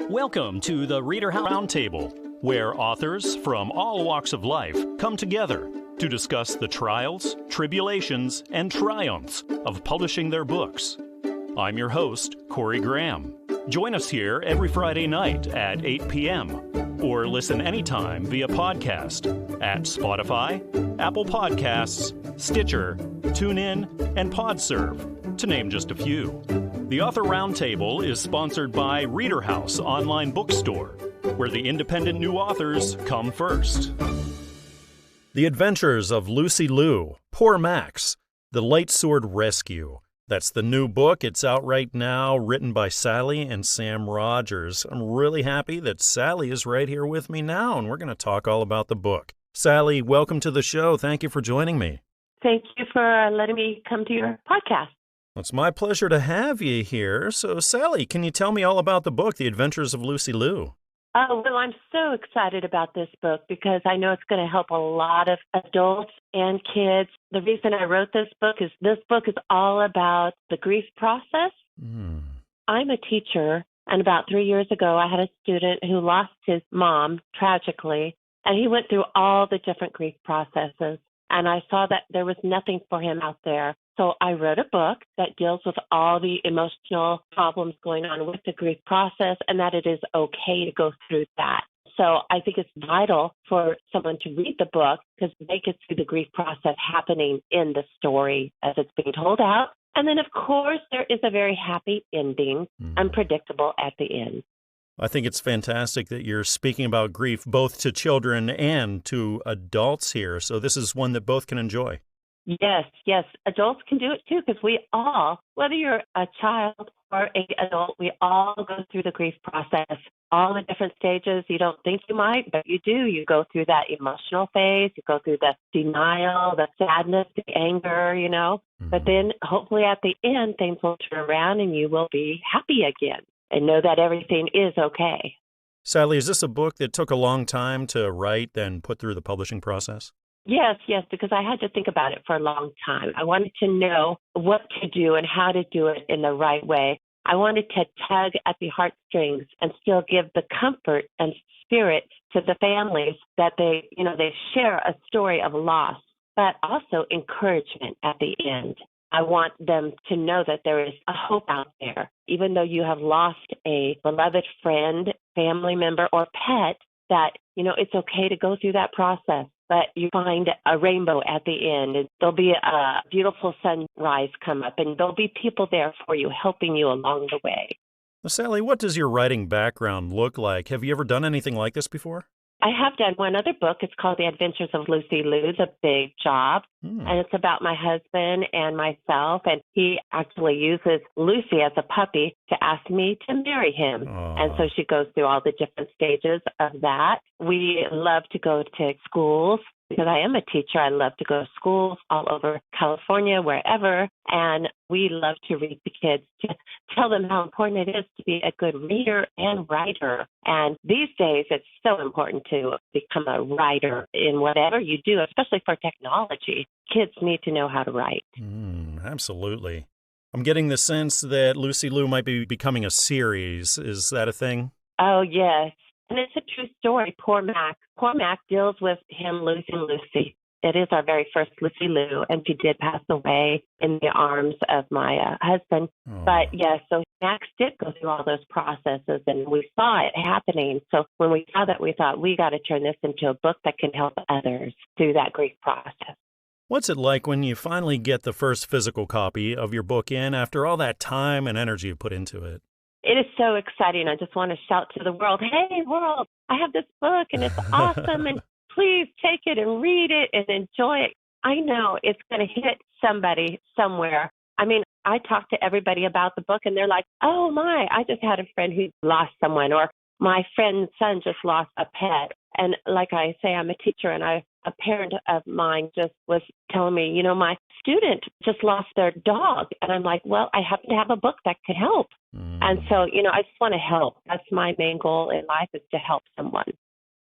Welcome to the ReaderHouse Roundtable, where authors from all walks of life come together to discuss the trials, tribulations, and triumphs of publishing their books. I'm your host, Corey Graham. Join us here every Friday night at 8 p.m. or listen anytime via podcast at Spotify, Apple Podcasts, Stitcher, TuneIn, and PodServe, to name just a few. The Author Roundtable is sponsored by ReaderHouse Online Bookstore, where the independent new authors come first. The Adventures of Lucy Liu, Poor Max, The Light Sword Rescue. That's the new book. It's out right now, written by Sally and Sam Rogers. I'm really happy that Sally is right here with me now, and we're going to talk all about the book. Sally, welcome to the show. Thank you for joining me. Thank you for letting me come to your podcast. It's my pleasure to have you here. So, Sally, can you tell me all about the book, The Adventures of Lucy Liu? Oh, well, I'm so excited about this book because I know it's going to help a lot of adults and kids. The reason I wrote this book is all about the grief process. I'm a teacher, and about 3 years ago, I had a student who lost his mom tragically, and he went through all the different grief processes, and I saw that there was nothing for him out there. So I wrote a book that deals with all the emotional problems going on with the grief process and that it is okay to go through that. So I think it's vital for someone to read the book because they can see the grief process happening in the story as it's being told out. And then, of course, there is a very happy ending, unpredictable at the end. I think it's fantastic that you're speaking about grief both to children and to adults here. So this is one that both can enjoy. Yes. Adults can do it too because we all, whether you're a child or an adult, we all go through the grief process, all the different stages. You don't think you might, but you do. You go through that emotional phase. You go through the denial, the sadness, the anger, But then hopefully at the end, things will turn around and you will be happy again and know that everything is okay. Sally, is this a book that took a long time to write and put through the publishing process? Yes, because I had to think about it for a long time. I wanted to know what to do and how to do it in the right way. I wanted to tug at the heartstrings and still give the comfort and spirit to the families that they share a story of loss, but also encouragement at the end. I want them to know that there is a hope out there, even though you have lost a beloved friend, family member, or pet, that, it's okay to go through that process. But you find a rainbow at the end, and there'll be a beautiful sunrise come up, and there'll be people there for you, helping you along the way. Well, Sally, what does your writing background look like? Have you ever done anything like this before? I have done one other book. It's called The Adventures of Lucy Liu, The Big Job. And it's about my husband and myself. And he actually uses Lucy as a puppy to ask me to marry him. Aww. And so she goes through all the different stages of that. We love to go to schools. Because I am a teacher, I love to go to schools all over California, wherever, and we love to read to kids, to tell them how important it is to be a good reader and writer. And these days, it's so important to become a writer in whatever you do, especially for technology. Kids need to know how to write. Absolutely. I'm getting the sense that Lucy Liu might be becoming a series. Is that a thing? Oh, yes. And it's a true story, Poor Mac. Poor Mac deals with him losing Lucy. It is our very first Lucy Liu, and she did pass away in the arms of my husband. Oh. But, yes, so Max did go through all those processes, and we saw it happening. So when we saw that, we thought, we got to turn this into a book that can help others through that grief process. What's it like when you finally get the first physical copy of your book in after all that time and energy you put into it? It is so exciting. I just want to shout to the world, hey, world, I have this book, and it's awesome, and please take it and read it and enjoy it. I know it's going to hit somebody somewhere. I mean, I talk to everybody about the book, and they're like, oh, my, I just had a friend who lost someone, or my friend's son just lost a pet. And like I say, I'm a teacher, and a parent of mine just was telling me, my student just lost their dog. And I'm like, well, I happen to have a book that could help. And so, I just want to help. That's my main goal in life, is to help someone.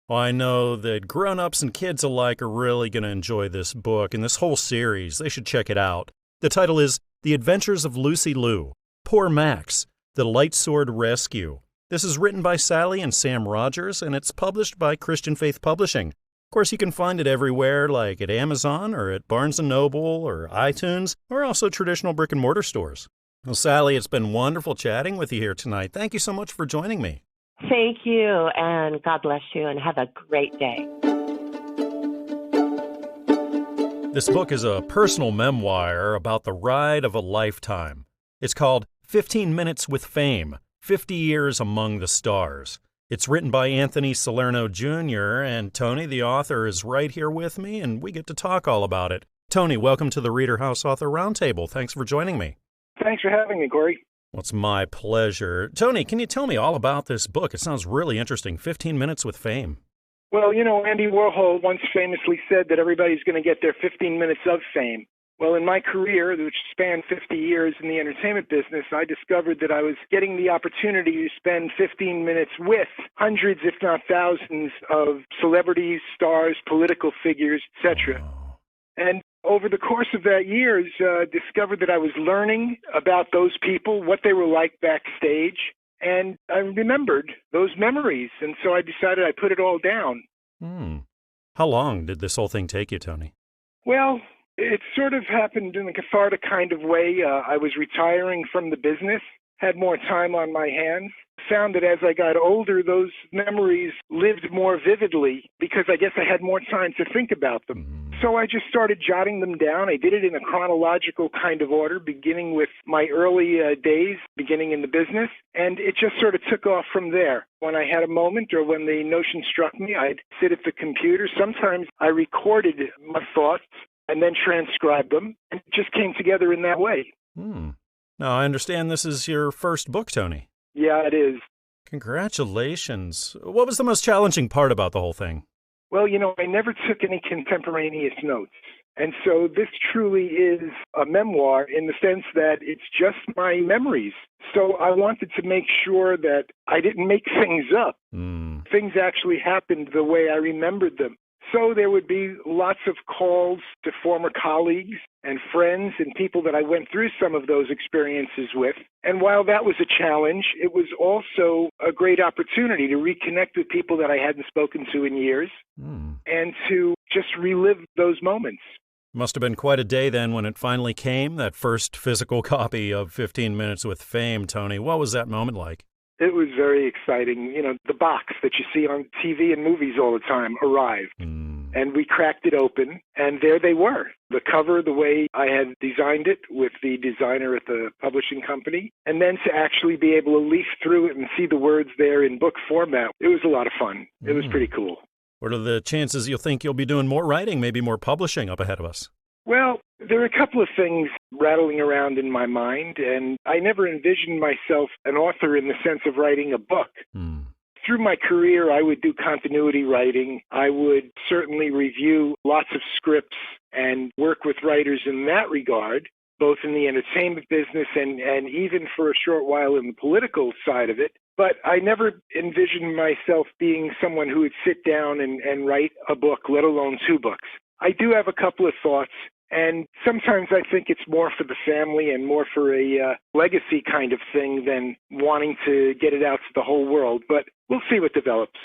Well, I know that grown-ups and kids alike are really going to enjoy this book and this whole series. They should check it out. The title is The Adventures of Lucy Liu, Poor Max, The Light Sword Rescue. This is written by Sally and Sam Rogers, and it's published by Christian Faith Publishing. Of course, you can find it everywhere, like at Amazon or at Barnes & Noble or iTunes, or also traditional brick-and-mortar stores. Well, Sally, it's been wonderful chatting with you here tonight. Thank you so much for joining me. Thank you, and God bless you, and have a great day. This book is a personal memoir about the ride of a lifetime. It's called 15 Minutes with Fame, 50 Years Among the Stars. It's written by Anthony Salerno Jr., and Tony, the author, is right here with me, and we get to talk all about it. Tony, welcome to the ReaderHouse Author Roundtable. Thanks for joining me. Thanks for having me, Corey. Well, it's my pleasure. Tony, can you tell me all about this book? It sounds really interesting, 15 Minutes with Fame. Well, Andy Warhol once famously said that everybody's going to get their 15 minutes of fame. Well, in my career, which spanned 50 years in the entertainment business, I discovered that I was getting the opportunity to spend 15 minutes with hundreds, if not thousands, of celebrities, stars, political figures, etc. And over the course of that years, discovered that I was learning about those people, what they were like backstage, and I remembered those memories, and so I decided I'd put it all down. How long did this whole thing take you, Tony? Well, it sort of happened in a cathartic kind of way. I was retiring from the business, had more time on my hands, found that as I got older, those memories lived more vividly because I guess I had more time to think about them. So I just started jotting them down. I did it in a chronological kind of order, beginning with my early days, beginning in the business, and it just sort of took off from there. When I had a moment or when the notion struck me, I'd sit at the computer. Sometimes I recorded my thoughts and then transcribed them, and it just came together in that way. Now, I understand this is your first book, Tony. Yeah, it is. Congratulations. What was the most challenging part about the whole thing? Well, I never took any contemporaneous notes. And so this truly is a memoir in the sense that it's just my memories. So I wanted to make sure that I didn't make things up. Things actually happened the way I remembered them. So there would be lots of calls to former colleagues and friends and people that I went through some of those experiences with. And while that was a challenge, it was also a great opportunity to reconnect with people that I hadn't spoken to in years and to just relive those moments. Must have been quite a day then when it finally came, that first physical copy of 15 Minutes with Fame, Tony. What was that moment like? It was very exciting. The box that you see on TV and movies all the time arrived. And we cracked it open, and there they were. The cover, the way I had designed it with the designer at the publishing company, and then to actually be able to leaf through it and see the words there in book format. It was a lot of fun. It was pretty cool. What are the chances you'll think you'll be doing more writing, maybe more publishing up ahead of us? Well, there are a couple of things rattling around in my mind, and I never envisioned myself an author in the sense of writing a book. Through my career, I would do continuity writing. I would certainly review lots of scripts and work with writers in that regard, both in the entertainment business and even for a short while in the political side of it. But I never envisioned myself being someone who would sit down and write a book, let alone two books. I do have a couple of thoughts. And sometimes I think it's more for the family and more for a legacy kind of thing than wanting to get it out to the whole world. But we'll see what develops.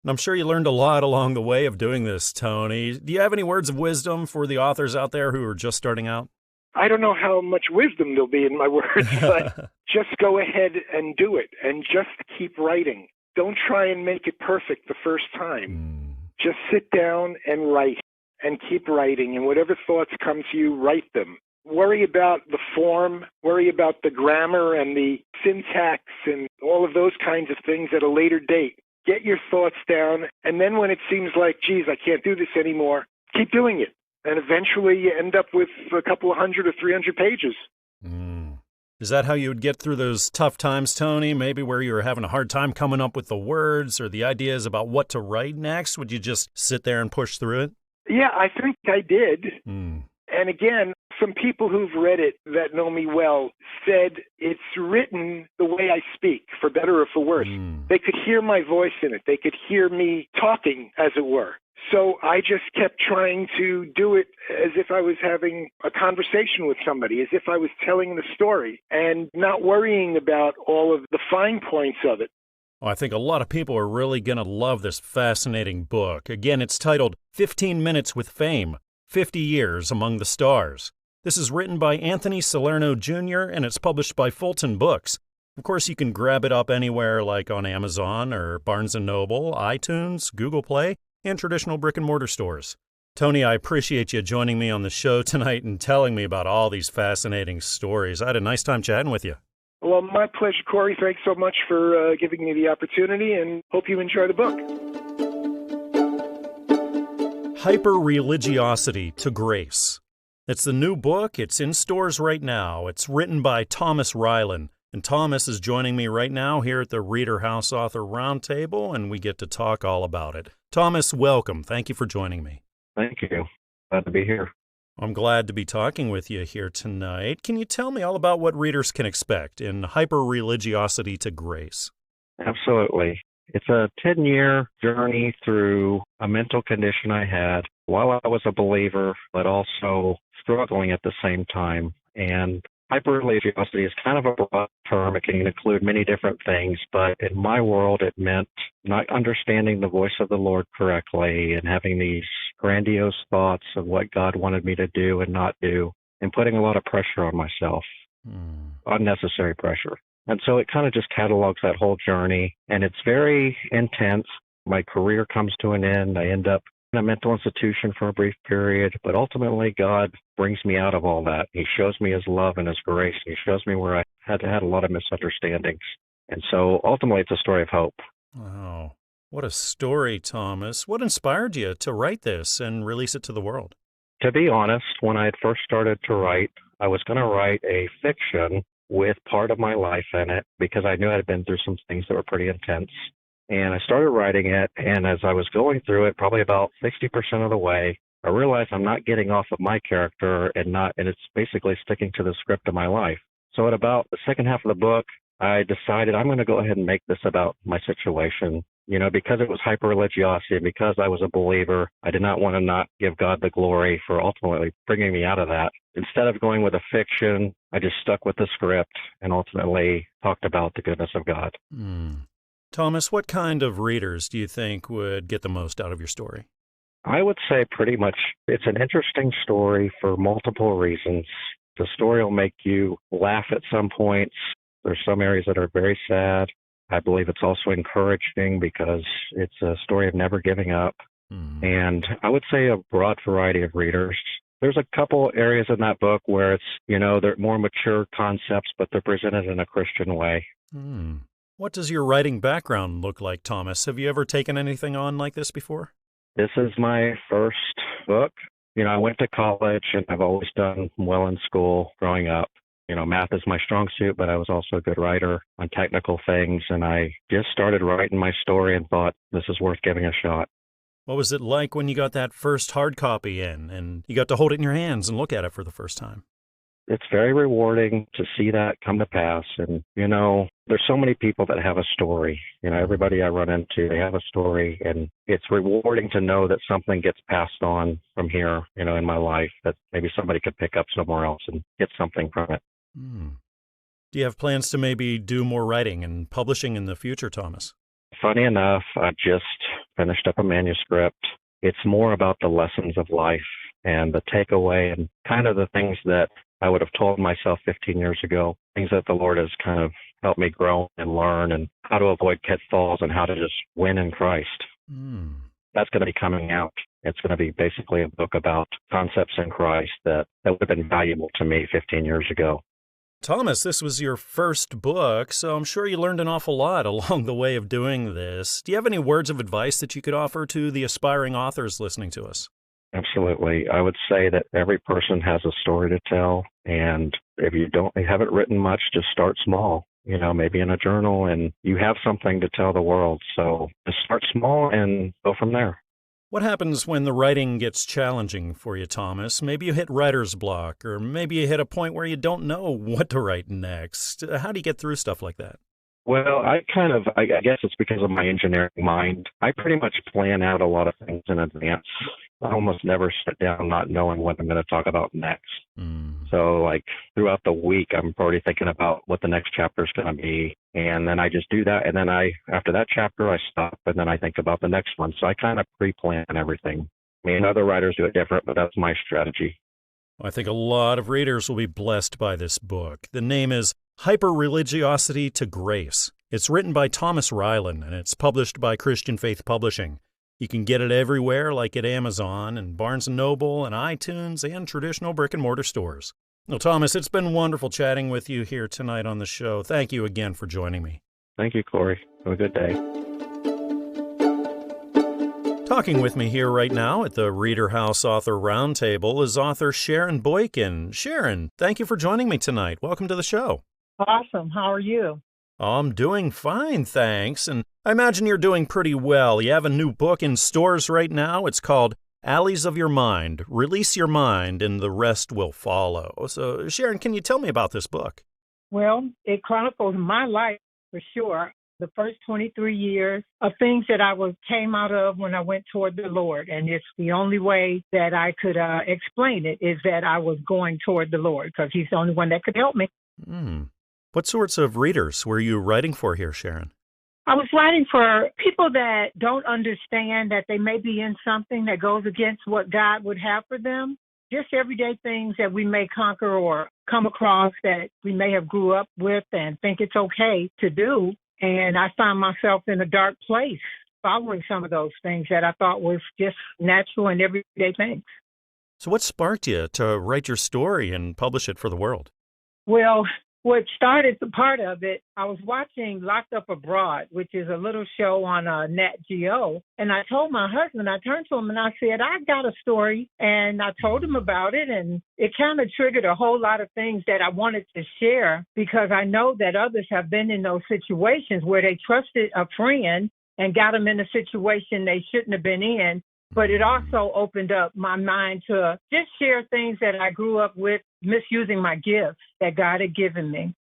I'm sure you learned a lot along the way of doing this, Tony. Do you have any words of wisdom for the authors out there who are just starting out? I don't know how much wisdom there'll be in my words, but just go ahead and do it and just keep writing. Don't try and make it perfect the first time. Just sit down and write. And keep writing, and whatever thoughts come to you, write them. Worry about the form, worry about the grammar and the syntax and all of those kinds of things at a later date. Get your thoughts down, and then when it seems like, geez, I can't do this anymore, keep doing it. And eventually you end up with a couple of 100 or 300 pages. Is that how you would get through those tough times, Tony? Maybe where you were having a hard time coming up with the words or the ideas about what to write next? Would you just sit there and push through it? Yeah, I think I did. And again, some people who've read it that know me well said it's written the way I speak, for better or for worse. They could hear my voice in it. They could hear me talking, as it were. So I just kept trying to do it as if I was having a conversation with somebody, as if I was telling the story, and not worrying about all of the fine points of it. Oh, I think a lot of people are really going to love this fascinating book. Again, it's titled 15 Minutes with Fame, 50 Years Among the Stars. This is written by Anthony Salerno Jr., and it's published by Fulton Books. Of course, you can grab it up anywhere like on Amazon or Barnes & Noble, iTunes, Google Play, and traditional brick-and-mortar stores. Tony, I appreciate you joining me on the show tonight and telling me about all these fascinating stories. I had a nice time chatting with you. Well, my pleasure, Corey. Thanks so much for giving me the opportunity, and hope you enjoy the book. Hyper-Religiosity to Grace. It's the new book. It's in stores right now. It's written by Thomas Rylen. And Thomas is joining me right now here at the ReaderHouse Author Roundtable, and we get to talk all about it. Thomas, welcome. Thank you for joining me. Thank you. Glad to be here. I'm glad to be talking with you here tonight. Can you tell me all about what readers can expect in Hyper-Religiosity to Grace? Absolutely. It's a 10-year journey through a mental condition I had while I was a believer, but also struggling at the same time. And hyper-religiosity is kind of a broad term. It can include many different things, but in my world, it meant not understanding the voice of the Lord correctly and having these grandiose thoughts of what God wanted me to do and not do, and putting a lot of pressure on myself, unnecessary pressure. And so it kind of just catalogs that whole journey, and it's very intense. My career comes to an end. I end up in a mental institution for a brief period, but ultimately God brings me out of all that. He shows me his love and his grace. He shows me where I had a lot of misunderstandings. And so ultimately it's a story of hope. Wow. What a story, Thomas. What inspired you to write this and release it to the world? To be honest, when I had first started to write, I was going to write a fiction with part of my life in it because I knew I had been through some things that were pretty intense. And I started writing it, and as I was going through it, probably about 60% of the way, I realized I'm not getting off of my character and it's basically sticking to the script of my life. So at about the second half of the book, I decided I'm going to go ahead and make this about my situation. You know, because it was hyper-religiosity and because I was a believer, I did not want to not give God the glory for ultimately bringing me out of that. Instead of going with a fiction, I just stuck with the script and ultimately talked about the goodness of God. Thomas, what kind of readers do you think would get the most out of your story? I would say pretty much it's an interesting story for multiple reasons. The story will make you laugh at some points. There's some areas that are very sad. I believe it's also encouraging because it's a story of never giving up. And I would say a broad variety of readers. There's a couple areas in that book where it's, they're more mature concepts, but they're presented in a Christian way. What does your writing background look like, Thomas? Have you ever taken anything on like this before? This is my first book. I went to college and I've always done well in school growing up. Math is my strong suit, but I was also a good writer on technical things. And I just started writing my story and thought this is worth giving a shot. What was it like when you got that first hard copy in and you got to hold it in your hands and look at it for the first time? It's very rewarding to see that come to pass. And, there's so many people that have a story. Everybody I run into, they have a story. And it's rewarding to know that something gets passed on from here, in my life, that maybe somebody could pick up somewhere else and get something from it. Do you have plans to maybe do more writing and publishing in the future, Thomas? Funny enough, I just finished up a manuscript. It's more about the lessons of life and the takeaway and kind of the things that I would have told myself 15 years ago, things that the Lord has kind of helped me grow and learn and how to avoid pitfalls and how to just win in Christ. That's going to be coming out. It's going to be basically a book about concepts in Christ that would have been valuable to me 15 years ago. Thomas, this was your first book, so I'm sure you learned an awful lot along the way of doing this. Do you have any words of advice that you could offer to the aspiring authors listening to us? Absolutely. I would say that every person has a story to tell, and if you haven't written much, just start small. Maybe in a journal, and you have something to tell the world. So just start small and go from there. What happens when the writing gets challenging for you, Thomas? Maybe you hit writer's block, or maybe you hit a point where you don't know what to write next. How do you get through stuff like that? Well, I guess it's because of my engineering mind. I pretty much plan out a lot of things in advance. I almost never sit down not knowing what I'm going to talk about next. So like throughout the week, I'm already thinking about what the next chapter is going to be. And then I just do that. And then after that chapter, I stop and then I think about the next one. So I kind of pre-plan everything. I mean, other writers do it different, but that's my strategy. I think a lot of readers will be blessed by this book. The name is Hyper-Religiosity to Grace. It's written by Thomas Rylen, and it's published by Christian Faith Publishing. You can get it everywhere, like at Amazon and Barnes & Noble and iTunes and traditional brick-and-mortar stores. Well, Thomas, it's been wonderful chatting with you here tonight on the show. Thank you again for joining me. Thank you, Corey. Have a good day. Talking with me here right now at the ReaderHouse Author Roundtable is author Sharon Boykin. Sharon, thank you for joining me tonight. Welcome to the show. Awesome. How are you? I'm doing fine, thanks. And I imagine you're doing pretty well. You have a new book in stores right now. It's called Alleys of Your Mind. Release your mind and the rest will follow. So, Sharon, can you tell me about this book? Well, it chronicles my life for sure. The first 23 years of things that came out of when I went toward the Lord. And it's the only way that I could explain it is that I was going toward the Lord because he's the only one that could help me. What sorts of readers were you writing for here, Sharon? I was writing for people that don't understand that they may be in something that goes against what God would have for them. Just everyday things that we may conquer or come across that we may have grew up with and think it's okay to do. And I found myself in a dark place following some of those things that I thought was just natural and everyday things. So what sparked you to write your story and publish it for the world? Well, what started the part of it, I was watching Locked Up Abroad, which is a little show on Nat Geo. And I told my husband, I turned to him and I said, I got a story. And I told him about it. And it kind of triggered a whole lot of things that I wanted to share because I know that others have been in those situations where they trusted a friend and got them in a situation they shouldn't have been in. But it also opened up my mind to just share things that I grew up with, misusing my gifts that God had given me.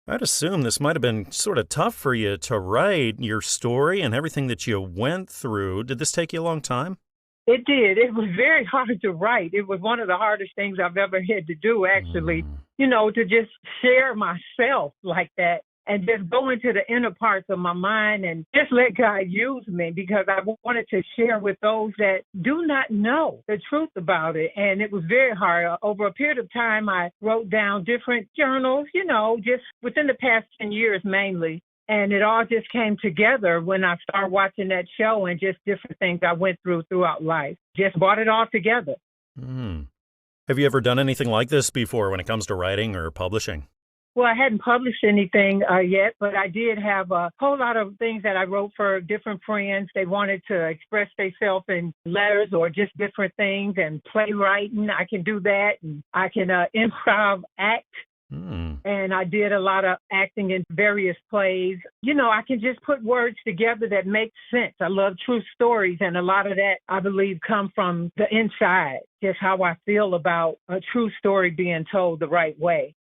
I'd assume this might have been sort of tough for you to write your story and everything that you went through. Did this take you a long time? It did. It was very hard to write. It was one of the hardest things I've ever had to do, actually, to just share myself like that. And just go into the inner parts of my mind and just let God use me because I wanted to share with those that do not know the truth about it. And it was very hard. Over a period of time, I wrote down different journals, just within the past 10 years mainly. And it all just came together when I started watching that show and just different things I went through throughout life. Just brought it all together. Have you ever done anything like this before when it comes to writing or publishing? Well, I hadn't published anything yet, but I did have a whole lot of things that I wrote for different friends. They wanted to express themselves in letters or just different things and playwriting. I can do that. And I can improv act. And I did a lot of acting in various plays. I can just put words together that make sense. I love true stories. And a lot of that, I believe, come from the inside, just how I feel about a true story being told the right way.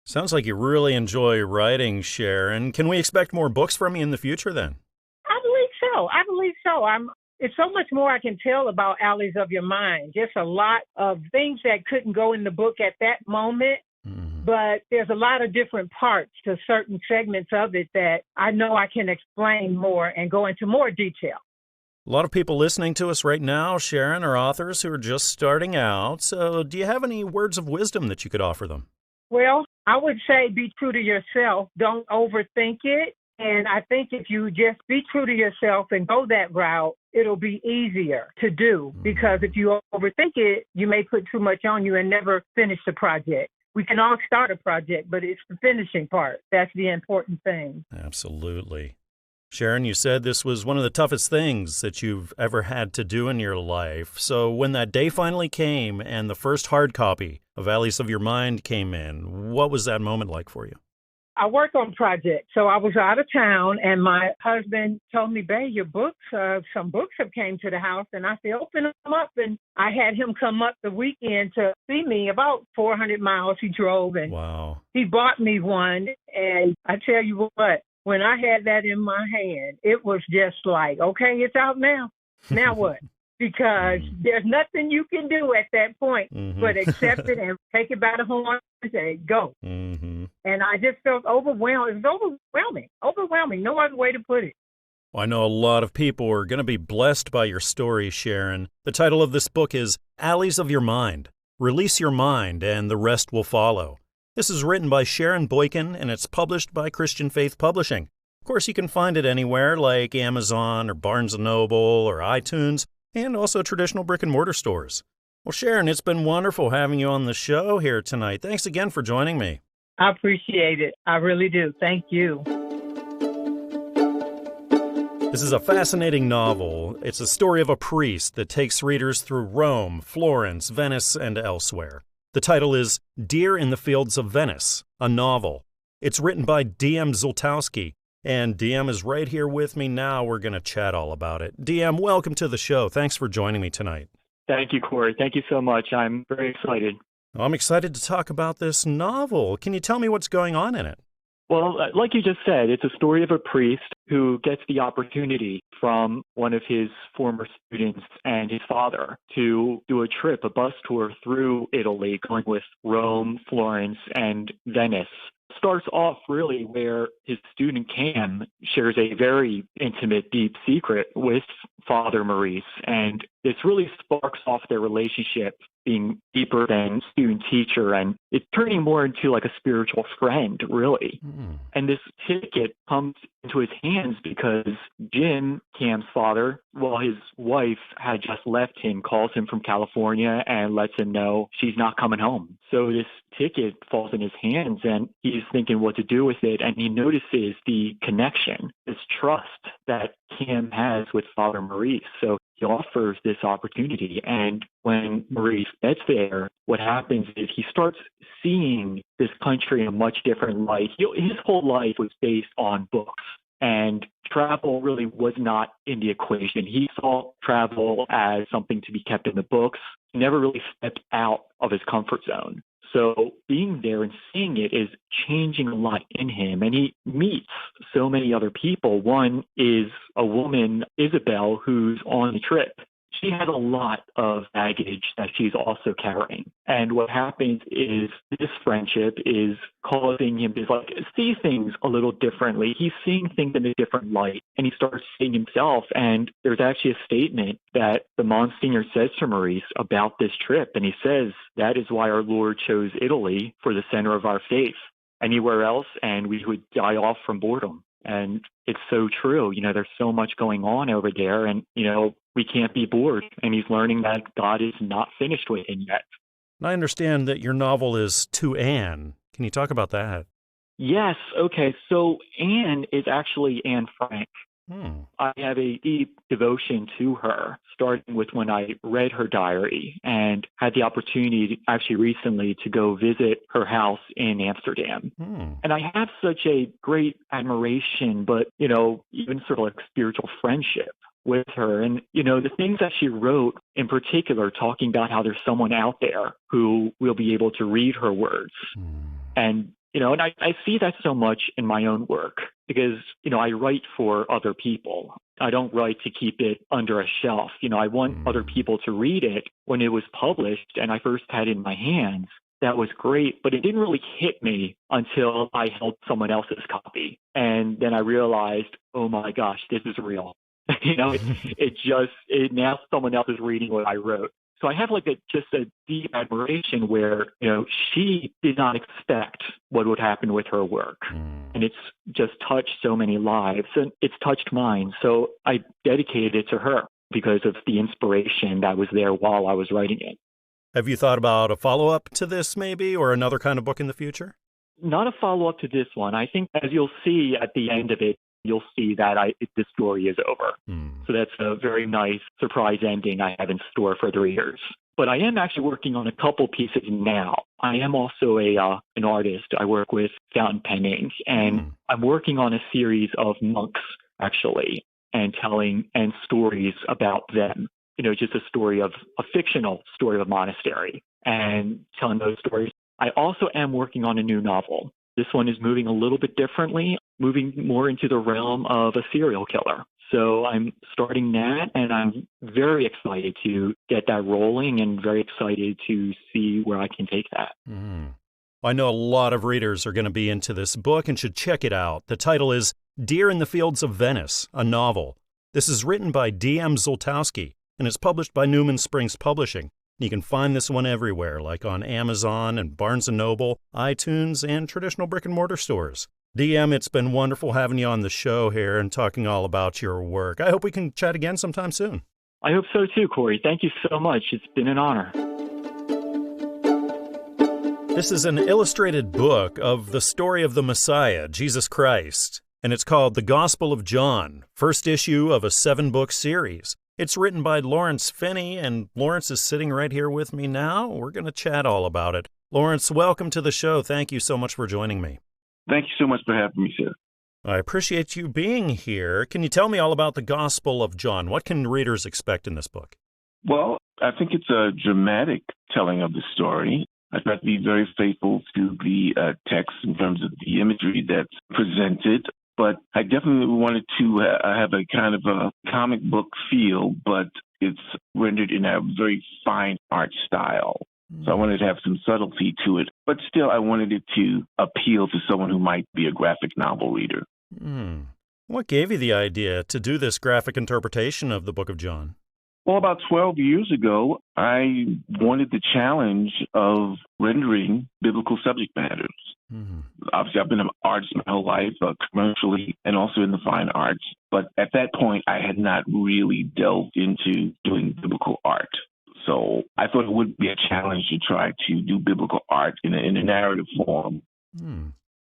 Sounds like you really enjoy writing, Sharon. Can we expect more books from you in the future then? I believe so. It's so much more I can tell about Alleys of Your Mind. Just a lot of things that couldn't go in the book at that moment. But there's a lot of different parts to certain segments of it that I know I can explain more and go into more detail. A lot of people listening to us right now, Sharon, are authors who are just starting out. So do you have any words of wisdom that you could offer them? Well, I would say be true to yourself. Don't overthink it. And I think if you just be true to yourself and go that route, it'll be easier to do. Because if you overthink it, you may put too much on you and never finish the project. We can all start a project, but it's the finishing part. That's the important thing. Absolutely. Sharon, you said this was one of the toughest things that you've ever had to do in your life. So when that day finally came and the first hard copy of Alleys of Your Mind came in, what was that moment like for you? I work on projects, so I was out of town, and my husband told me, babe, your books, some books have came to the house, and I said, open them up, and I had him come up the weekend to see me, about 400 miles he drove, and wow. He bought me one, and I tell you what, when I had that in my hand, it was just like, okay, it's out now. Now what? because there's nothing you can do at that point but accept it and take it by the horn and say, go. And I just felt overwhelmed. It was overwhelming. No other way to put it. Well, I know a lot of people are going to be blessed by your story, Sharon. The title of this book is Alleys of Your Mind. Release your mind and the rest will follow. This is written by Sharon Boykin and it's published by Christian Faith Publishing. Of course, you can find it anywhere like Amazon or Barnes & Noble or iTunes and also traditional brick-and-mortar stores. Well, Sharon, it's been wonderful having you on the show here tonight. Thanks again for joining me. I appreciate it. I really do. Thank you. This is a fascinating novel. It's a story of a priest that takes readers through Rome, Florence, Venice, and elsewhere. The title is Deer in the Fields of Venice, a novel. It's written by D.M. Zultowski, and D.M. is right here with me now. We're going to chat all about it. D.M., welcome to the show. Thanks for joining me tonight. Thank you, Corey. Thank you so much. I'm very excited. I'm excited to talk about this novel. Can you tell me what's going on in it? Well, like you just said, it's a story of a priest who gets the opportunity from one of his former students and his father to do a trip, a bus tour through Italy, going with Rome, Florence, and Venice. Starts off really where his student Cam shares a very intimate, deep secret with Father Maurice, and this really sparks off their relationship being deeper than student-teacher, and it's turning more into like a spiritual friend, really. And this ticket comes into his hands because Jim, Cam's father, while his wife had just left him, calls him from California and lets him know she's not coming home. So this ticket falls in his hands, and he's thinking what to do with it, and he notices the connection, this trust that Cam has with Father Maurice. So he offers this opportunity, and when Maurice gets there, what happens is he starts seeing this country in a much different light. His whole life was based on books, and travel really was not in the equation. He saw travel as something to be kept in the books. He never really stepped out of his comfort zone. So being there and seeing it is changing a lot in him. And he meets so many other people. One is a woman, Isabel, who's on the trip. She has a lot of baggage that she's also carrying. And what happens is this friendship is causing him to see things a little differently. He's seeing things in a different light, and he starts seeing himself. And there's actually a statement that the Monsignor says to Maurice about this trip. And he says, that is why our Lord chose Italy for the center of our faith. Anywhere else, and we would die off from boredom. And it's so true. There's so much going on over there, and, we can't be bored. And he's learning that God is not finished with him yet. I understand that your novel is To Anne. Can you talk about that? Yes. Okay. So Anne is actually Anne Frank. I have a deep devotion to her, starting with when I read her diary and had the opportunity actually recently to go visit her house in Amsterdam. And I have such a great admiration, but, even sort of like spiritual friendship with her. And, the things that she wrote in particular, talking about how there's someone out there who will be able to read her words. And, and I see that so much in my own work because, I write for other people. I don't write to keep it under a shelf. I want other people to read it. When it was published and I first had it in my hands, that was great, but it didn't really hit me until I held someone else's copy. And then I realized, oh my gosh, this is real. Now someone else is reading what I wrote. So I have just a deep admiration where, she did not expect what would happen with her work. And it's just touched so many lives, and it's touched mine. So I dedicated it to her because of the inspiration that was there while I was writing it. Have you thought about a follow-up to this maybe, or another kind of book in the future? Not a follow-up to this one. I think as you'll see at the end of it, you'll see that the story is over. So that's a very nice surprise ending I have in store for the readers. But I am actually working on a couple pieces now. I am also an artist. I work with fountain pen ink, and I'm working on a series of monks, actually, and telling stories about them. Just a fictional story of a monastery and telling those stories. I also am working on a new novel. This one is moving a little bit differently, moving more into the realm of a serial killer. So I'm starting that, and I'm very excited to get that rolling and very excited to see where I can take that. Mm. I know a lot of readers are going to be into this book and should check it out. The title is Deer in the Fields of Venice, a novel. This is written by D.M. Zultowski, and it's published by Newman Springs Publishing. You can find this one everywhere, like on Amazon and Barnes & Noble, iTunes, and traditional brick-and-mortar stores. DM, it's been wonderful having you on the show here and talking all about your work. I hope we can chat again sometime soon. I hope so too, Corey. Thank you so much. It's been an honor. This is an illustrated book of the story of the Messiah, Jesus Christ, and it's called The Gospel of John, first issue of a 7-book series. It's written by Lawrence Finney, and Lawrence is sitting right here with me now. We're going to chat all about it. Lawrence, welcome to the show. Thank you so much for joining me. Thank you so much for having me, sir. I appreciate you being here. Can you tell me all about the Gospel of John? What can readers expect in this book? Well, I think it's a dramatic telling of the story. I try to be very faithful to the text in terms of the imagery that's presented, but I definitely wanted to have a kind of a comic book feel, but it's rendered in a very fine art style. So I wanted to have some subtlety to it, but still I wanted it to appeal to someone who might be a graphic novel reader. What gave you the idea to do this graphic interpretation of the Book of John? Well, about 12 years ago, I wanted the challenge of rendering biblical subject matters. Obviously, I've been an artist my whole life, commercially and also in the fine arts. But at that point, I had not really delved into doing biblical art. So I thought it would be a challenge to try to do biblical art in a narrative form.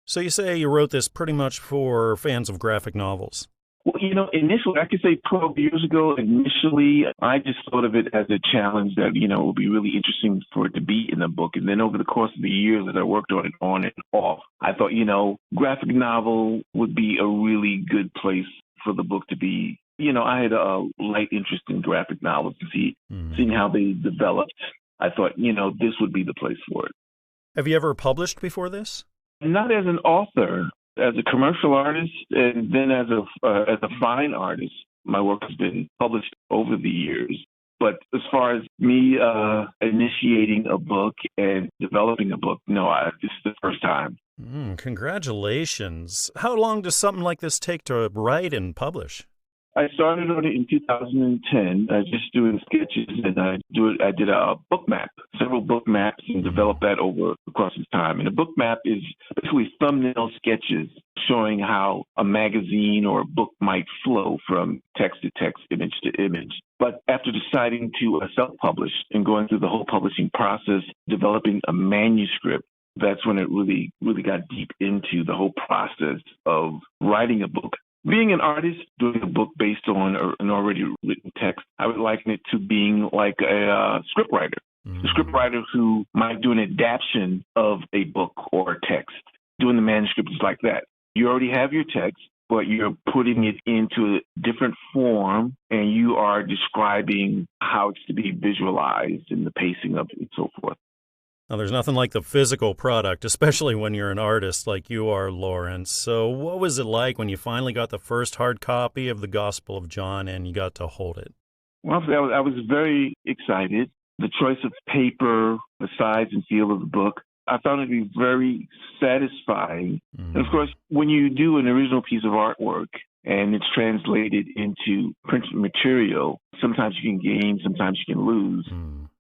So you say you wrote this pretty much for fans of graphic novels. Well, initially, I could say 12 years ago, initially, I just thought of it as a challenge that, it would be really interesting for it to be in the book. And then over the course of the years that I worked on and off, I thought, graphic novel would be a really good place for the book to be. I had a light interest in graphic novels to seeing how they developed. I thought, this would be the place for it. Have you ever published before this? Not as an author, as a commercial artist, and then as a fine artist. My work has been published over the years. But as far as me initiating a book and developing a book, no, this is the first time. Congratulations. How long does something like this take to write and publish? I started on it in 2010, just doing sketches, and I did a book map, several book maps, and developed that over the course of time. And a book map is basically thumbnail sketches showing how a magazine or a book might flow from text to text, image to image. But after deciding to self-publish and going through the whole publishing process, developing a manuscript, that's when it really, really got deep into the whole process of writing a book. Being an artist, doing a book based on an already written text, I would liken it to being like a scriptwriter. A scriptwriter who might do an adaptation of a book or a text. Doing the manuscript is like that. You already have your text, but you're putting it into a different form, and you are describing how it's to be visualized and the pacing of it and so forth. Now, there's nothing like the physical product, especially when you're an artist like you are, Lawrence. So what was it like when you finally got the first hard copy of the Gospel of John and you got to hold it? Well, I was very excited. The choice of paper, the size and feel of the book, I found it to be very satisfying. And of course, when you do an original piece of artwork and it's translated into printed material, sometimes you can gain, sometimes you can lose.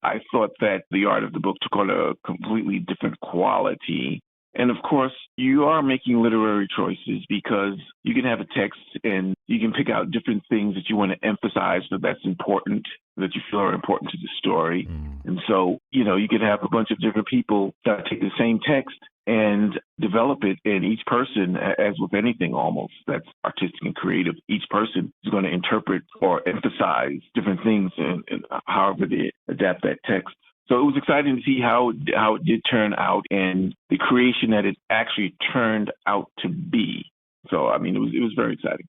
I thought that the art of the book took on a completely different quality. And of course, you are making literary choices because you can have a text and you can pick out different things that you want to emphasize that's important, that you feel are important to the story. And so, you can have a bunch of different people that take the same text and develop it. And each person, as with anything almost that's artistic and creative, each person is going to interpret or emphasize different things and however they adapt that text. So it was exciting to see how it did turn out and the creation that it actually turned out to be. So, it was very exciting.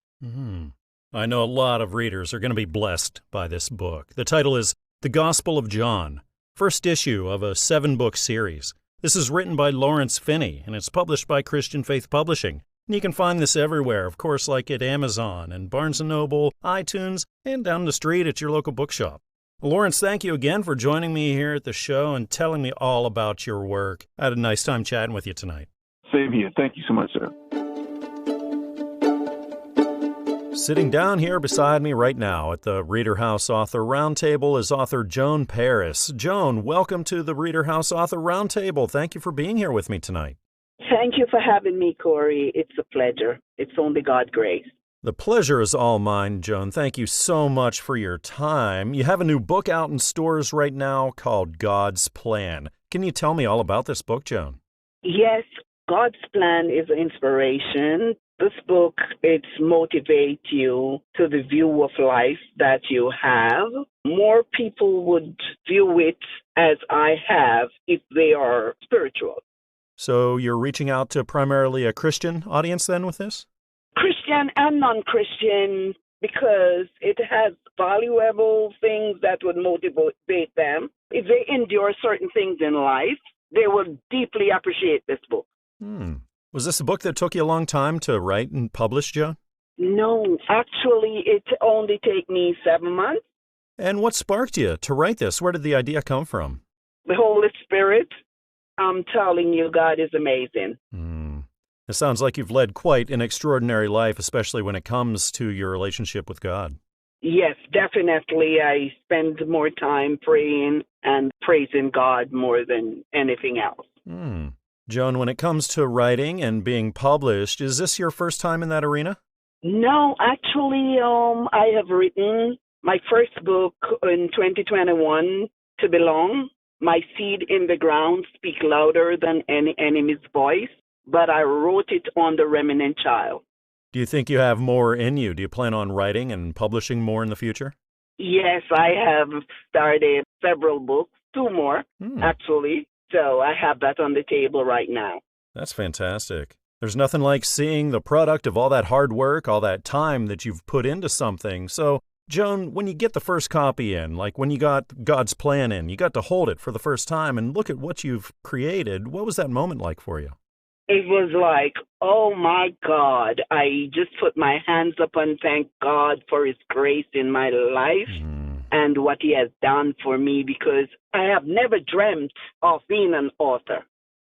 I know a lot of readers are going to be blessed by this book. The title is The Gospel of John, first issue of a 7-book series. This is written by Lawrence Finney, and it's published by Christian Faith Publishing. And you can find this everywhere, of course, like at Amazon and Barnes & Noble, iTunes, and down the street at your local bookshop. Lawrence, thank you again for joining me here at the show and telling me all about your work. I had a nice time chatting with you tonight. Same here. Thank you so much, sir. Sitting down here beside me right now at the ReaderHouse Author Roundtable is author Joan Parris. Joan, welcome to the ReaderHouse Author Roundtable. Thank you for being here with me tonight. Thank you for having me, Corey. It's a pleasure. It's only God's grace. The pleasure is all mine, Joan. Thank you so much for your time. You have a new book out in stores right now called God's Plan. Can you tell me all about this book, Joan? Yes, God's Plan is inspiration. This book, it motivates you to the view of life that you have. More people would view it as I have if they are spiritual. So you're reaching out to primarily a Christian audience then with this? Christian and non-Christian, because it has valuable things that would motivate them. If they endure certain things in life, they will deeply appreciate this book. Was this a book that took you a long time to write and publish, Joan? No, actually, it only took me 7 months. And what sparked you to write this? Where did the idea come from? The Holy Spirit. I'm telling you, God is amazing. It sounds like you've led quite an extraordinary life, especially when it comes to your relationship with God. Yes, definitely. I spend more time praying and praising God more than anything else. Joan, when it comes to writing and being published, is this your first time in that arena? No, actually, I have written my first book in 2021, To Belong. My seed in the ground speak louder than any enemy's voice, but I wrote it on the remnant child. Do you think you have more in you? Do you plan on writing and publishing more in the future? Yes, I have started several books, 2 more, actually. So I have that on the table right now. That's fantastic. There's nothing like seeing the product of all that hard work, all that time that you've put into something. So, Joan, when you get the first copy in, like when you got God's Plan in, you got to hold it for the first time and look at what you've created. What was that moment like for you? It was like, oh my God, I just put my hands up and thank God for His grace in my life and what He has done for me, because I have never dreamt of being an author.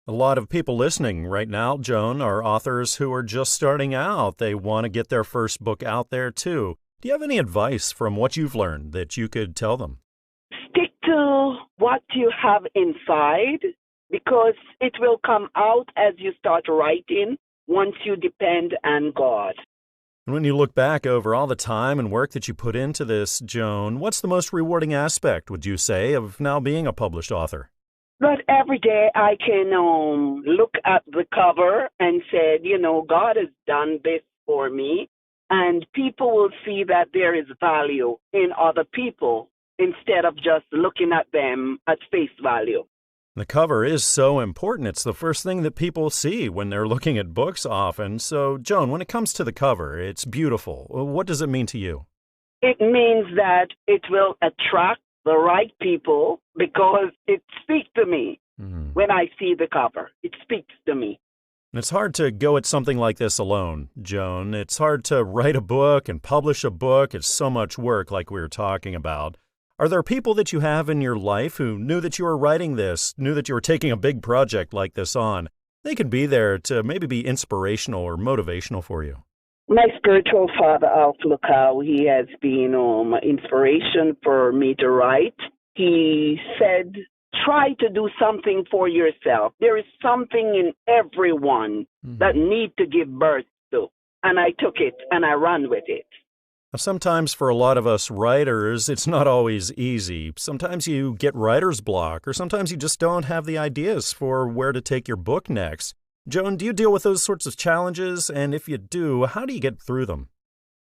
A lot of people listening right now, Joan, are authors who are just starting out. They want to get their first book out there too. Do you have any advice from what you've learned that you could tell them? Stick to what you have inside, because it will come out as you start writing once you depend on God. And when you look back over all the time and work that you put into this, Joan, what's the most rewarding aspect, would you say, of now being a published author? But every day I can look at the cover and say, God has done this for me. And people will see that there is value in other people instead of just looking at them at face value. The cover is so important. It's the first thing that people see when they're looking at books often. So, Joan, when it comes to the cover, it's beautiful. What does it mean to you? It means that it will attract the right people because it speaks to me when I see the cover. It speaks to me. It's hard to go at something like this alone, Joan. It's hard to write a book and publish a book. It's so much work, like we were talking about. Are there people that you have in your life who knew that you were writing this, knew that you were taking a big project like this on? They could be there to maybe be inspirational or motivational for you. My spiritual father, Alf Lukau, he has been inspiration for me to write. He said, try to do something for yourself. There is something in everyone that need to give birth to. And I took it and I ran with it. Sometimes for a lot of us writers, it's not always easy. Sometimes you get writer's block, or sometimes you just don't have the ideas for where to take your book next. Joan, do you deal with those sorts of challenges? And if you do, how do you get through them?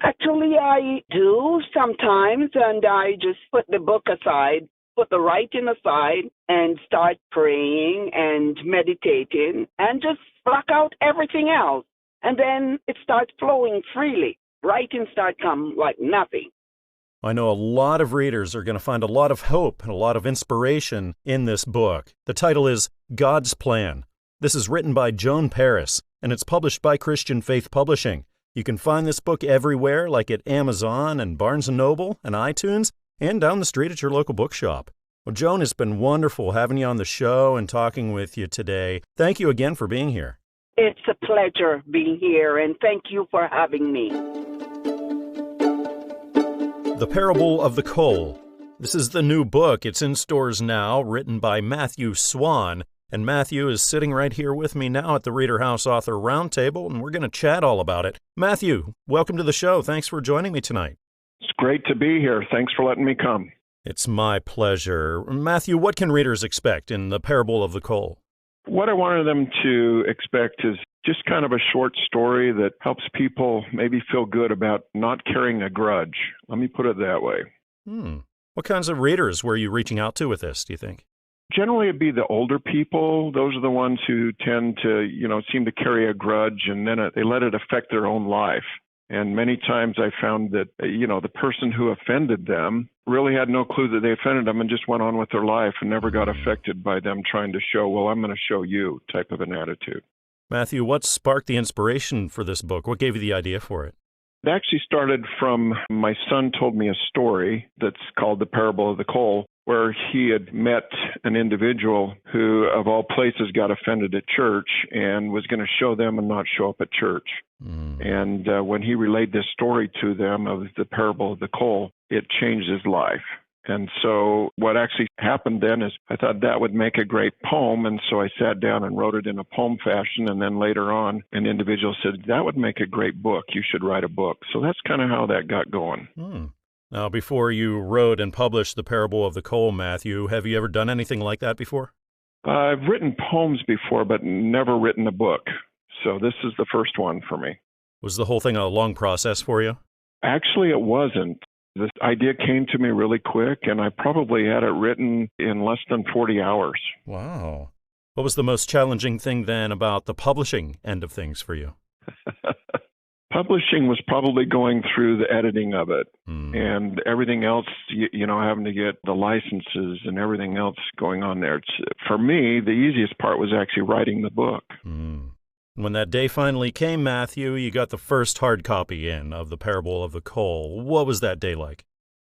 Actually, I do sometimes, and I just put the book aside, put the writing aside, and start praying and meditating, and just block out everything else. And then it starts flowing freely. Writing starts come like nothing. I know a lot of readers are going to find a lot of hope and a lot of inspiration in this book. The title is God's Plan. This is written by Joan Parris. and it's published by Christian Faith Publishing. You can find this book everywhere, like at Amazon and Barnes & Noble and iTunes, and down the street at your local bookshop. Well, Joan, it's been wonderful having you on the show and talking with you today. Thank you again for being here. It's a pleasure being here, and thank you for having me. The Parable of the Coal. This is the new book. It's in stores now, written by Matthew Swan. And Matthew is sitting right here with me now at the ReaderHouse Author Roundtable, and we're going to chat all about it. Matthew, welcome to the show. Thanks for joining me tonight. It's great to be here. Thanks for letting me come. It's my pleasure. Matthew, what can readers expect in The Parable of the Coal? What I wanted them to expect is just kind of a short story that helps people maybe feel good about not carrying a grudge. Let me put it that way. What kinds of readers were you reaching out to with this, do you think? Generally, it'd be the older people. Those are the ones who tend to, seem to carry a grudge, and then they let it affect their own life. And many times I found that, the person who offended them really had no clue that they offended them and just went on with their life and never got affected by them trying to show, well, I'm going to show you type of an attitude. Matthew, what sparked the inspiration for this book? What gave you the idea for it? It actually started from my son told me a story that's called The Parable of the Coal, where he had met an individual who, of all places, got offended at church and was going to show them and not show up at church. And when he relayed this story to them of the parable of the coal, it changed his life. And so what actually happened then is I thought that would make a great poem, and so I sat down and wrote it in a poem fashion, and then later on an individual said, that would make a great book. You should write a book. So that's kind of how that got going. Now, before you wrote and published The Parable of the Coal, Matthew, have you ever done anything like that before? I've written poems before, but never written a book. So this is the first one for me. Was the whole thing a long process for you? Actually, it wasn't. This idea came to me really quick, and I probably had it written in less than 40 hours. Wow. What was the most challenging thing then about the publishing end of things for you? Publishing was probably going through the editing of it and everything else, having to get the licenses and everything else going on there. For me, the easiest part was actually writing the book. When that day finally came, Matthew, you got the first hard copy in of The Parable of the Coal. What was that day like?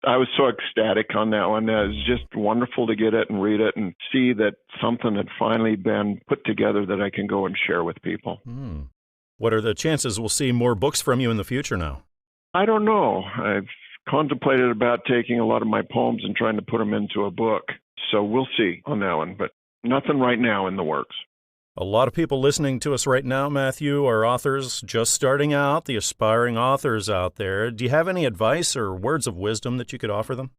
I was so ecstatic on that one. It was just wonderful to get it and read it and see that something had finally been put together that I can go and share with people. What are the chances we'll see more books from you in the future now? I don't know. I've contemplated about taking a lot of my poems and trying to put them into a book. So we'll see on that one, but nothing right now in the works. A lot of people listening to us right now, Matthew, are authors just starting out, the aspiring authors out there. Do you have any advice or words of wisdom that you could offer them?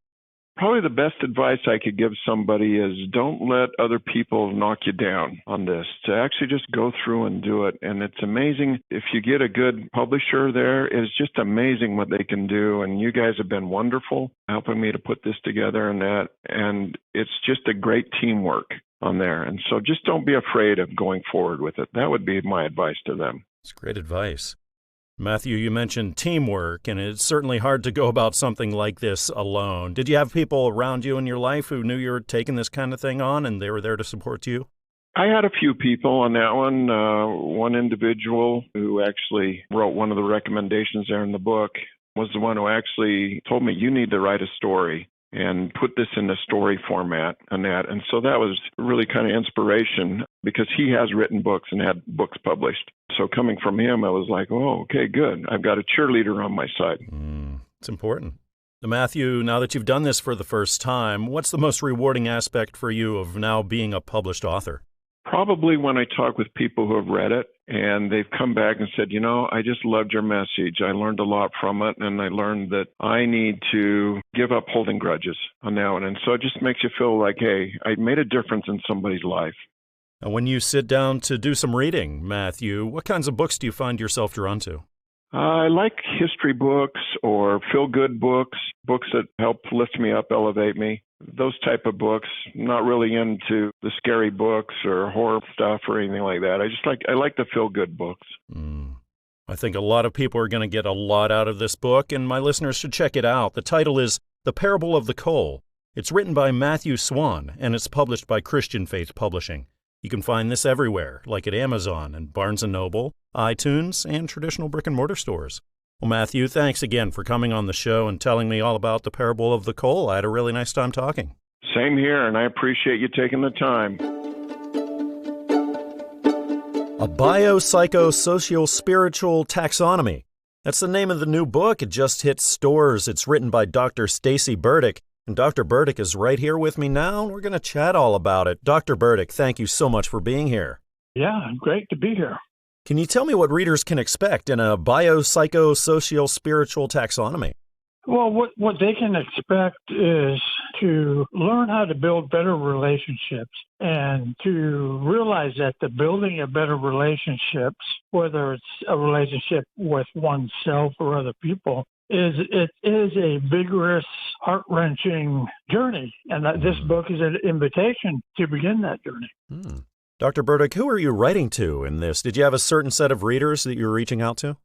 Probably the best advice I could give somebody is don't let other people knock you down on this, to actually just go through and do it. And it's amazing if you get a good publisher there, it's just amazing what they can do. And you guys have been wonderful helping me to put this together and that. And it's just a great teamwork on there. And so just don't be afraid of going forward with it. That would be my advice to them. It's great advice. Matthew, you mentioned teamwork, and it's certainly hard to go about something like this alone. Did you have people around you in your life who knew you were taking this kind of thing on, and they were there to support you? I had a few people on that one. One individual who actually wrote one of the recommendations there in the book was the one who actually told me, you need to write a story and put this in the story format and that. And so that was really kind of inspiration because he has written books and had books published. So coming from him, I was like, oh, okay, good. I've got a cheerleader on my side. It's important. Now, Matthew, now that you've done this for the first time, what's the most rewarding aspect for you of now being a published author? Probably when I talk with people who have read it and they've come back and said, I just loved your message. I learned a lot from it, and I learned that I need to give up holding grudges on that one. And so it just makes you feel like, hey, I made a difference in somebody's life. And when you sit down to do some reading, Matthew, what kinds of books do you find yourself drawn to? I like history books or feel-good books, books that help lift me up, elevate me. Those type of books. Not really into the scary books or horror stuff or anything like that. I like the feel-good books. I think a lot of people are going to get a lot out of this book, and my listeners should check it out. The title is The Parable of the Coal. It's written by Matthew Swan, and it's published by Christian Faith Publishing. You can find this everywhere, like at Amazon and Barnes & Noble, iTunes, and traditional brick-and-mortar stores. Well, Matthew, thanks again for coming on the show and telling me all about the parable of the coal. I had a really nice time talking. Same here, and I appreciate you taking the time. A biopsychosocial-spiritual taxonomy. That's the name of the new book. It just hit stores. It's written by Dr. Stacy Burdick. And Dr. Burdick is right here with me now, and we're going to chat all about it. Dr. Burdick, thank you so much for being here. Yeah, great to be here. Can you tell me what readers can expect in a biopsychosocial-spiritual taxonomy? Well, what they can expect is to learn how to build better relationships and to realize that the building of better relationships, whether it's a relationship with oneself or other people, it is a vigorous, heart-wrenching journey. And that this book is an invitation to begin that journey. Dr. Burdick, who are you writing to in this? Did you have a certain set of readers that you're reaching out to?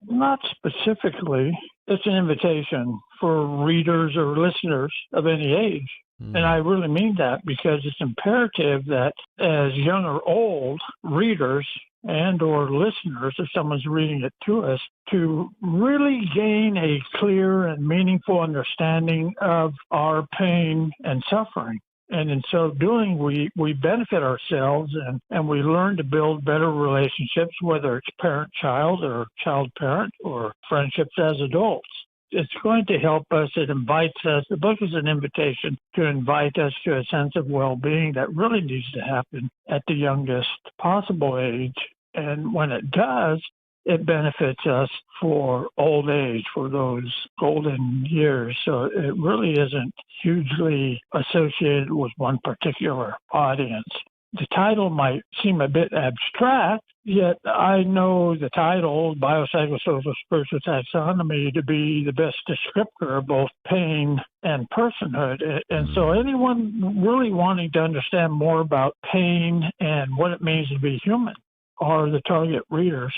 Not specifically. It's an invitation for readers or listeners of any age. And I really mean that because it's imperative that as young or old readers and or listeners, if someone's reading it to us, to really gain a clear and meaningful understanding of our pain and suffering. And in so doing, we benefit ourselves and we learn to build better relationships, whether it's parent-child or child-parent or friendships as adults. It's going to help us. It invites us. The book is an invitation to invite us to a sense of well-being that really needs to happen at the youngest possible age. And when it does, it benefits us for old age, for those golden years. So it really isn't hugely associated with one particular audience. The title might seem a bit abstract, yet I know the title, Biopsychosocial Spiritual Taxonomy, to be the best descriptor of both pain and personhood. And so anyone really wanting to understand more about pain and what it means to be human are the target readers.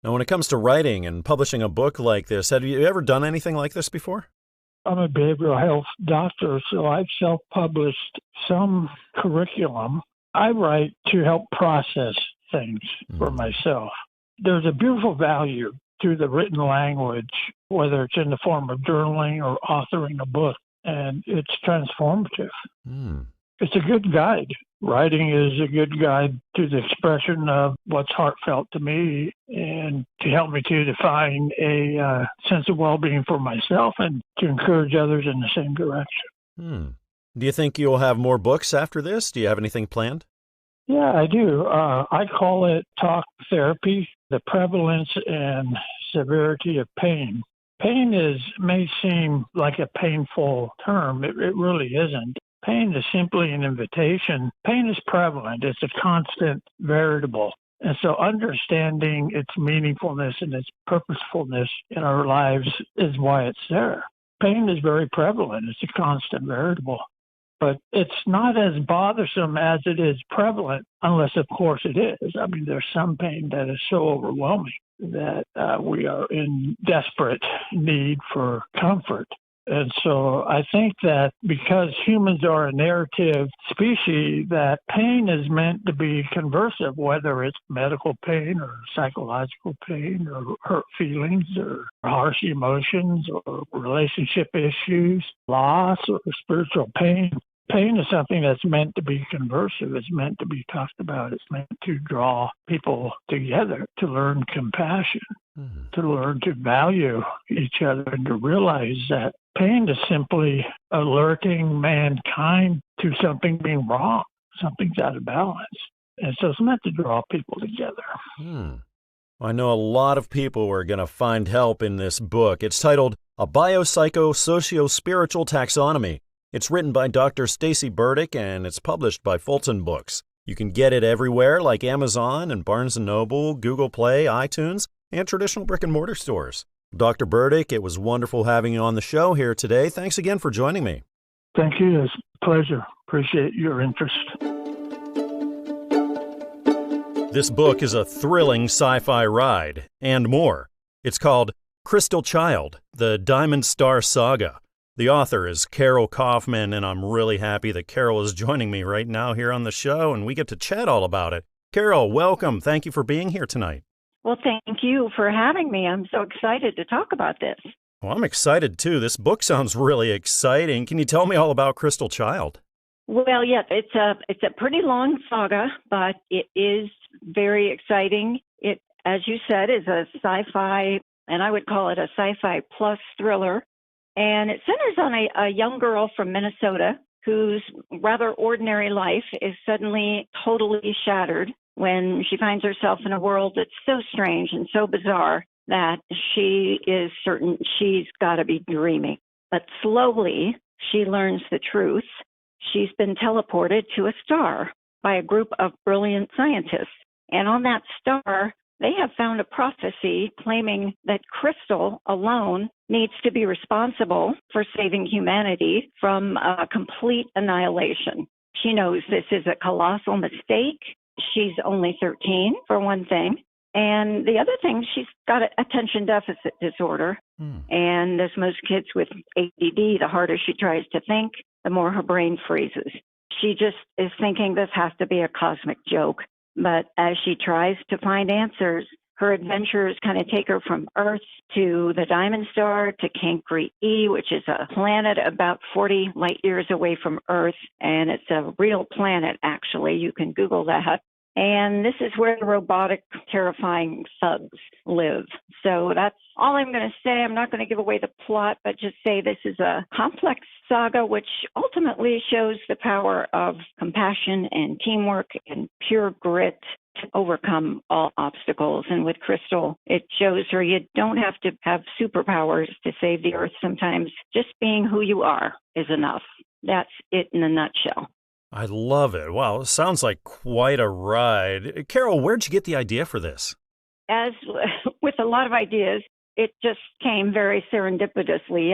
Now, when it comes to writing and publishing a book like this, have you ever done anything like this before? I'm a behavioral health doctor, so I've self-published some curriculum. I write to help process things for myself. There's a beautiful value to the written language, whether it's in the form of journaling or authoring a book, and it's transformative. It's a good guide. Writing is a good guide to the expression of what's heartfelt to me and to help me to define a sense of well-being for myself and to encourage others in the same direction. Do you think you'll have more books after this? Do you have anything planned? Yeah, I do. I call it talk therapy, the prevalence and severity of pain. Pain may seem like a painful term. It really isn't. Pain is simply an invitation. Pain is prevalent. It's a constant variable. And so understanding its meaningfulness and its purposefulness in our lives is why it's there. Pain is very prevalent. It's a constant variable. But it's not as bothersome as it is prevalent, unless, of course, it is. I mean, there's some pain that is so overwhelming that we are in desperate need for comfort. And so I think that because humans are a narrative species, that pain is meant to be conversive, whether it's medical pain or psychological pain or hurt feelings or harsh emotions or relationship issues, loss or spiritual pain. Pain is something that's meant to be conversive. It's meant to be talked about. It's meant to draw people together, to learn compassion, to learn to value each other, and to realize that pain is simply alerting mankind to something being wrong. Something's out of balance. And so it's meant to draw people together. I know a lot of people are going to find help in this book. It's titled A Biopsychosocial-Spiritual Taxonomy. It's written by Dr. Stacy Burdick, and it's published by Fulton Books. You can get it everywhere like Amazon and Barnes & Noble, Google Play, iTunes, and traditional brick-and-mortar stores. Dr. Burdick, it was wonderful having you on the show here today. Thanks again for joining me. Thank you. It's a pleasure. Appreciate your interest. This book is a thrilling sci-fi ride, and more. It's called Crystal Child, The Diamond Star Saga. The author is Carol Kauffman, and I'm really happy that Carol is joining me right now here on the show, and we get to chat all about it. Carol, welcome. Thank you for being here tonight. Well, thank you for having me. I'm so excited to talk about this. Well, I'm excited, too. This book sounds really exciting. Can you tell me all about Crystal Child? Well, yeah, it's a pretty long saga, but it is very exciting. It, as you said, is a sci-fi, and I would call it a sci-fi plus thriller. And it centers on a young girl from Minnesota whose rather ordinary life is suddenly totally shattered when she finds herself in a world that's so strange and so bizarre that she is certain she's got to be dreaming. But slowly, she learns the truth. She's been teleported to a star by a group of brilliant scientists. And on that star, they have found a prophecy claiming that Crystal alone needs to be responsible for saving humanity from complete annihilation. She knows this is a colossal mistake. She's only 13, for one thing. And the other thing, she's got attention deficit disorder. And as most kids with ADD, the harder she tries to think, the more her brain freezes. She just is thinking this has to be a cosmic joke. But as she tries to find answers, her adventures kind of take her from Earth to the Diamond Star to Cancri E, which is a planet about 40 light years away from Earth. And it's a real planet, actually. You can Google that. And this is where the robotic, terrifying thugs live. So that's all I'm going to say. I'm not going to give away the plot, but just say this is a complex saga which ultimately shows the power of compassion and teamwork and pure grit to overcome all obstacles. And with Crystal, it shows her you don't have to have superpowers to save the Earth. Sometimes just being who you are is enough. That's it in a nutshell. I love it. Wow, it sounds like quite a ride. Carol, where'd you get the idea for this? As with a lot of ideas, it just came very serendipitously.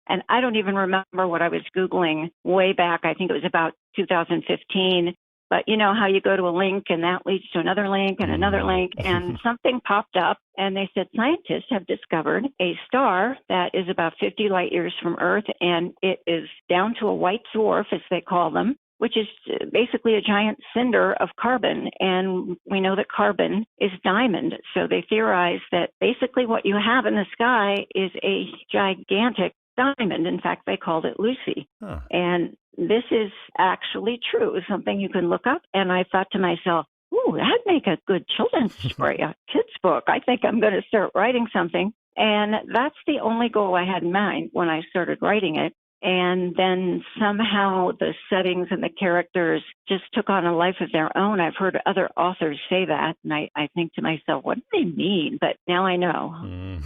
And I don't even remember what I was Googling way back. I think it was about 2015. But you know how you go to a link and that leads to another link and another link, and something popped up and they said scientists have discovered a star that is about 50 light years from Earth, and it is down to a white dwarf, as they call them, which is basically a giant cinder of carbon. And we know that carbon is diamond. So they theorize that basically what you have in the sky is a gigantic diamond. In fact, they called it Lucy. And this is actually true, something you can look up. And I thought to myself, ooh, that'd make a good children's story, a kid's book. I think I'm going to start writing something. And that's the only goal I had in mind when I started writing it. And then somehow the settings and the characters just took on a life of their own. I've heard other authors say that, and I think to myself, what do they mean? But now I know.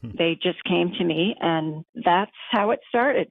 They just came to me, and that's how it started.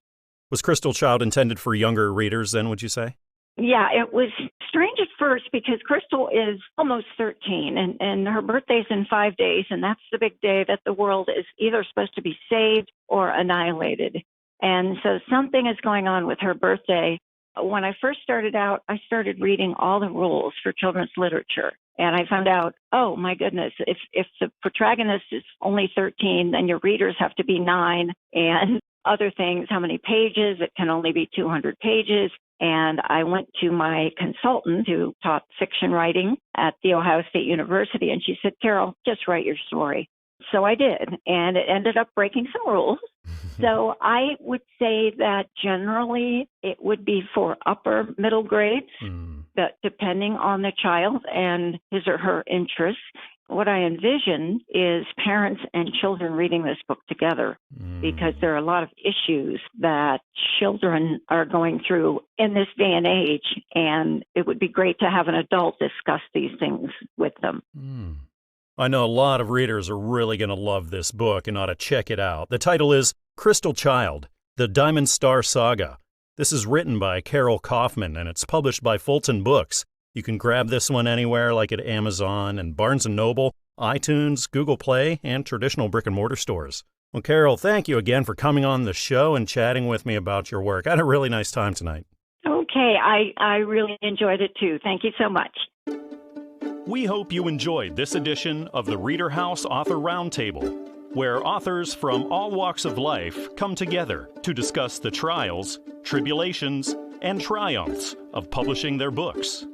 Was Crystal Child intended for younger readers then, would you say? Yeah, it was strange at first because Crystal is almost 13, and her birthday's in 5 days, and that's the big day that the world is either supposed to be saved or annihilated. And so something is going on with her birthday. When I first started out, I started reading all the rules for children's literature. And I found out, oh, my goodness, if the protagonist is only 13, then your readers have to be 9. And other things, how many pages? It can only be 200 pages. And I went to my consultant who taught fiction writing at The Ohio State University. And she said, Carol, just write your story. So I did, and it ended up breaking some rules. So I would say that generally it would be for upper middle grades, but depending on the child and his or her interests. What I envision is parents and children reading this book together because there are a lot of issues that children are going through in this day and age, and it would be great to have an adult discuss these things with them. I know a lot of readers are really going to love this book and ought to check it out. The title is Crystal Child, The Diamond Star Saga. This is written by Carol Kauffman, and it's published by Fulton Books. You can grab this one anywhere, like at Amazon and Barnes & Noble, iTunes, Google Play, and traditional brick-and-mortar stores. Well, Carol, thank you again for coming on the show and chatting with me about your work. I had a really nice time tonight. Okay, I really enjoyed it too. Thank you so much. We hope you enjoyed this edition of the ReaderHouse Author Roundtable. where authors from all walks of life come together to discuss the trials, tribulations, and triumphs of publishing their books.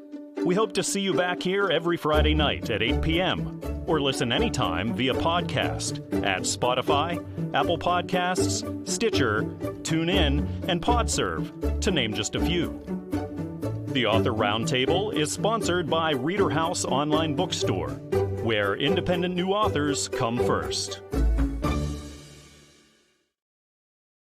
We hope to see you back here every Friday night at 8 p.m. or listen anytime via podcast at Spotify, Apple Podcasts, Stitcher, TuneIn, and PodServe, to name just a few. The Author Roundtable is sponsored by ReaderHouse Online Bookstore, where independent new authors come first.